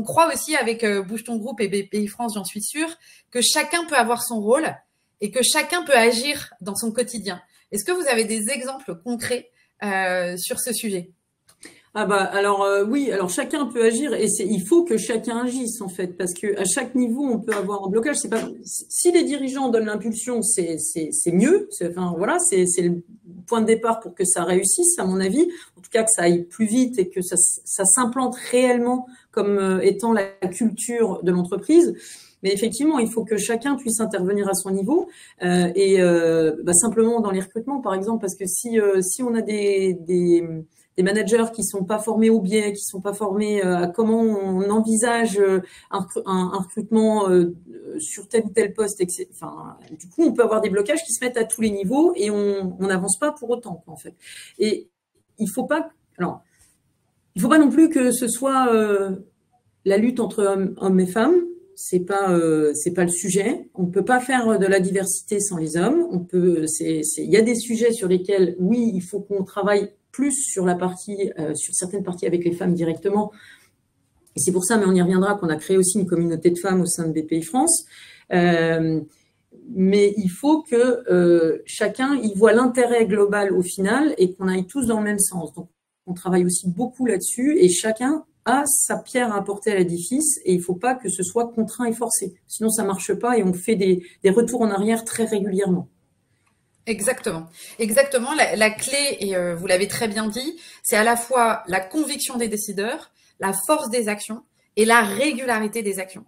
on croit aussi avec Bouge ton groupe et BPI France, j'en suis sûre, que chacun peut avoir son rôle et que chacun peut agir dans son quotidien. Est-ce que vous avez des exemples concrets sur ce sujet? Ah bah alors oui, alors chacun peut agir et il faut que chacun agisse en fait parce que à chaque niveau on peut avoir un blocage. C'est pas si les dirigeants donnent l'impulsion, c'est mieux. Enfin voilà, c'est le point de départ pour que ça réussisse à mon avis. En tout cas que ça aille plus vite et que ça s'implante réellement comme étant la culture de l'entreprise. Mais effectivement, il faut que chacun puisse intervenir à son niveau simplement dans les recrutements par exemple parce que si on a des managers qui sont pas formés au biais, qui sont pas formés à comment on envisage un recrutement sur tel ou tel poste, etc. Enfin, du coup, on peut avoir des blocages qui se mettent à tous les niveaux et on n'avance pas pour autant, en fait. Et il faut pas non plus que ce soit la lutte entre hommes et femmes. C'est pas le sujet. On ne peut pas faire de la diversité sans les hommes. Il y a des sujets sur lesquels, oui, il faut qu'on travaille plus sur sur certaines parties avec les femmes directement. Et c'est pour ça, mais on y reviendra, qu'on a créé aussi une communauté de femmes au sein de BPI France. Mais il faut que chacun y voit l'intérêt global au final et qu'on aille tous dans le même sens. Donc, on travaille aussi beaucoup là-dessus et chacun a sa pierre à apporter à l'édifice et il ne faut pas que ce soit contraint et forcé. Sinon, ça ne marche pas et on fait des retours en arrière très régulièrement. Exactement. Exactement. La clé, et vous l'avez très bien dit, c'est à la fois la conviction des décideurs, la force des actions et la régularité des actions.